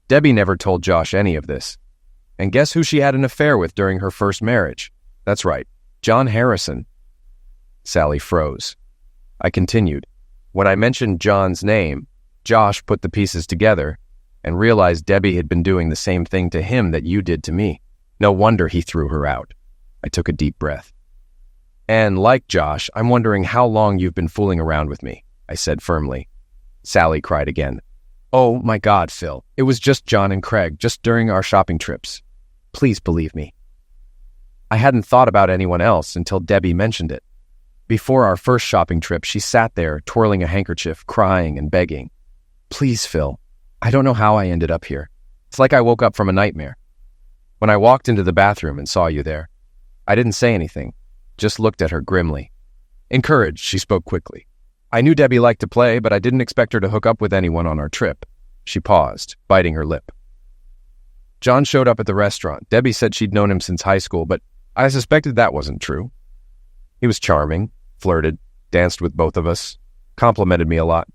Debbie never told Josh any of this. And guess who she had an affair with during her first marriage? That's right, John Harrison. Sally froze. I continued. When I mentioned John's name, Josh put the pieces together and realized Debbie had been doing the same thing to him that you did to me. No wonder he threw her out. I took a deep breath. And like Josh, I'm wondering how long you've been fooling around with me, I said firmly. Sally cried again. Oh my God, Phil. It was just John and Craig, just during our shopping trips. Please believe me. I hadn't thought about anyone else until Debbie mentioned it. Before our first shopping trip, she sat there, twirling a handkerchief, crying and begging. Please, Phil. I don't know how I ended up here. It's like I woke up from a nightmare. When I walked into the bathroom and saw you there, I didn't say anything, just looked at her grimly. Encouraged, she spoke quickly. I knew Debbie liked to play, but I didn't expect her to hook up with anyone on our trip. She paused, biting her lip. John showed up at the restaurant. Debbie said she'd known him since high school, but I suspected that wasn't true. He was charming, flirted, danced with both of us, complimented me a lot.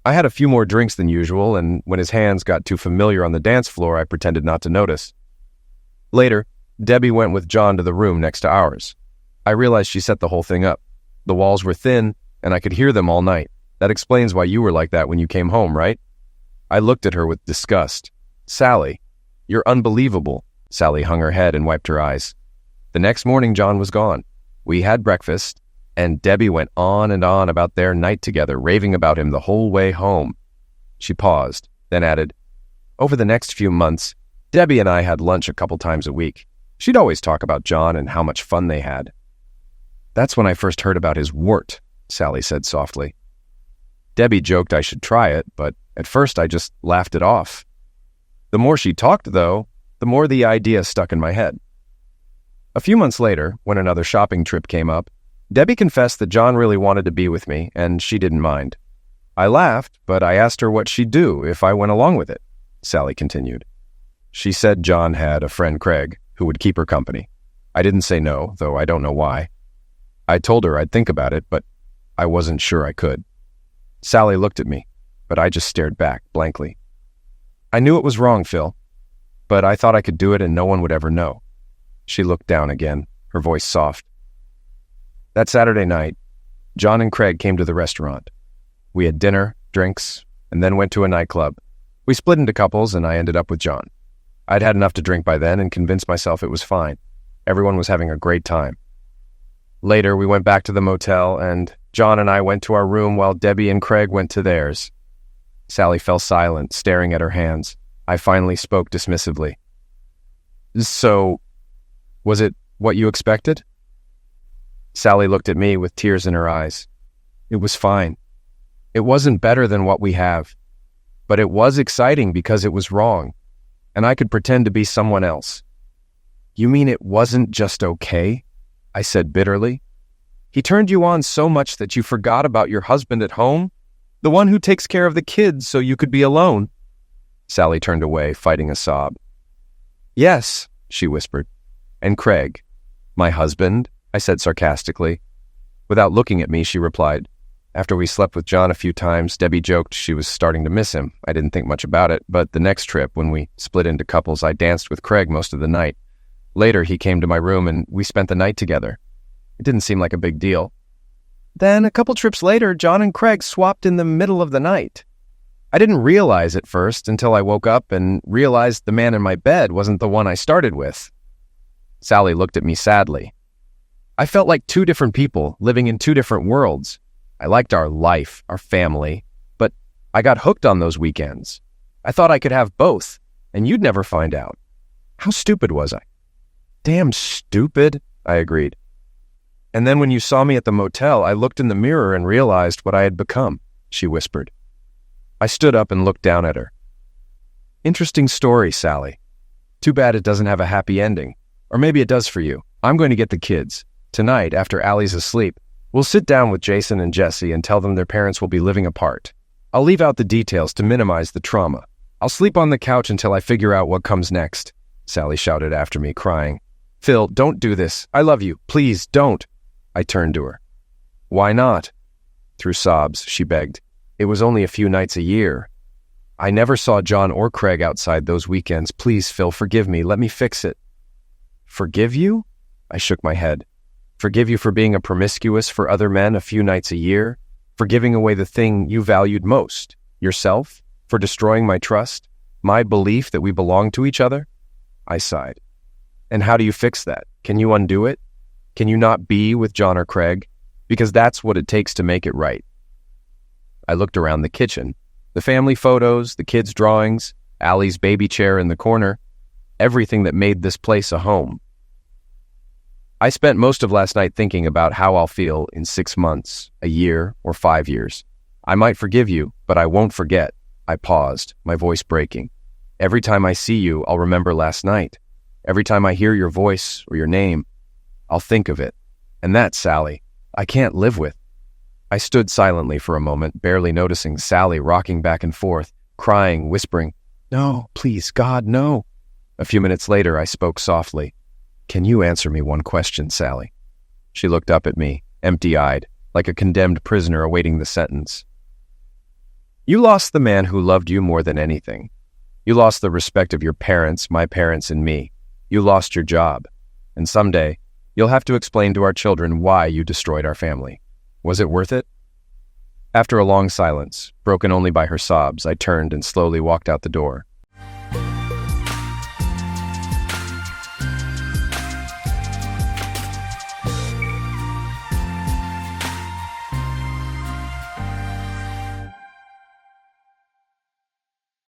I had a few more drinks than usual, and when his hands got too familiar on the dance floor, I pretended not to notice. Later, Debbie went with John to the room next to ours. I realized she set the whole thing up. The walls were thin, and I could hear them all night. That explains why you were like that when you came home, right? I looked at her with disgust. Sally, you're unbelievable. Sally hung her head and wiped her eyes. The next morning, John was gone. We had breakfast, and Debbie went on and on about their night together, raving about him the whole way home. She paused, then added, over the next few months, Debbie and I had lunch a couple times a week. She'd always talk about John and how much fun they had. That's when I first heard about his wart, Sally said softly. Debbie joked I should try it, but at first I just laughed it off. The more she talked, though, the more the idea stuck in my head. A few months later, when another shopping trip came up, Debbie confessed that John really wanted to be with me, and she didn't mind. I laughed, but I asked her what she'd do if I went along with it, Sally continued. She said John had a friend, Craig, who would keep her company. I didn't say no, though I don't know why. I told her I'd think about it, but I wasn't sure I could. Sally looked at me, but I just stared back blankly. I knew it was wrong, Phil, but I thought I could do it and no one would ever know. She looked down again, her voice soft. That Saturday night, John and Craig came to the restaurant. We had dinner, drinks, and then went to a nightclub. We split into couples, and I ended up with John. I'd had enough to drink by then and convinced myself it was fine. Everyone was having a great time. Later, we went back to the motel, and John and I went to our room while Debbie and Craig went to theirs. Sally fell silent, staring at her hands. I finally spoke dismissively. So, was it what you expected? Sally looked at me with tears in her eyes. It was fine. It wasn't better than what we have, but it was exciting because it was wrong, and I could pretend to be someone else. You mean it wasn't just okay? I said bitterly. He turned you on so much that you forgot about your husband at home? The one who takes care of the kids so you could be alone? Sally turned away, fighting a sob. Yes, she whispered. And Craig, my husband? I said sarcastically. Without looking at me, she replied, after we slept with John a few times, Debbie joked she was starting to miss him. I didn't think much about it, but the next trip, when we split into couples, I danced with Craig most of the night. Later, he came to my room and we spent the night together. It didn't seem like a big deal. Then, a couple trips later, John and Craig swapped in the middle of the night. I didn't realize at first until I woke up and realized the man in my bed wasn't the one I started with. Sally looked at me sadly. I felt like two different people living in two different worlds. I liked our life, our family, but I got hooked on those weekends. I thought I could have both, and you'd never find out. How stupid was I? Damn stupid, I agreed. And then when you saw me at the motel, I looked in the mirror and realized what I had become. she whispered. I stood up and looked down at her. Interesting story, Sally. Too bad it doesn't have a happy ending. Or maybe it does for you. I'm going to get the kids. Tonight, after Allie's asleep, we'll sit down with Jason and Jesse and tell them their parents will be living apart. I'll leave out the details to minimize the trauma. I'll sleep on the couch until I figure out what comes next, Sally shouted after me, crying. Phil, don't do this. I love you. Please, don't. I turned to her. Why not? Through sobs, she begged. It was only a few nights a year. I never saw John or Craig outside those weekends. Please, Phil, forgive me. Let me fix it. Forgive you? I shook my head. Forgive you for being a promiscuous for other men a few nights a year? For giving away the thing you valued most? Yourself? For destroying my trust? My belief that we belong to each other? I sighed. And how do you fix that? Can you undo it? Can you not be with John or Craig? Because that's what it takes to make it right. I looked around the kitchen. The family photos, the kids' drawings, Allie's baby chair in the corner, everything that made this place a home. I spent most of last night thinking about how I'll feel in 6 months, a year, or 5 years. I might forgive you, but I won't forget. I paused, my voice breaking. Every time I see you, I'll remember last night. Every time I hear your voice or your name, I'll think of it. And that, Sally, I can't live with. I stood silently for a moment, barely noticing Sally rocking back and forth, crying, whispering, No, please, God, no. A few minutes later, I spoke softly. Can you answer me one question, Sally? She looked up at me, empty-eyed, like a condemned prisoner awaiting the sentence. You lost the man who loved you more than anything. You lost the respect of your parents, my parents, and me. You lost your job. And someday, you'll have to explain to our children why you destroyed our family. Was it worth it? After a long silence, broken only by her sobs, I turned and slowly walked out the door.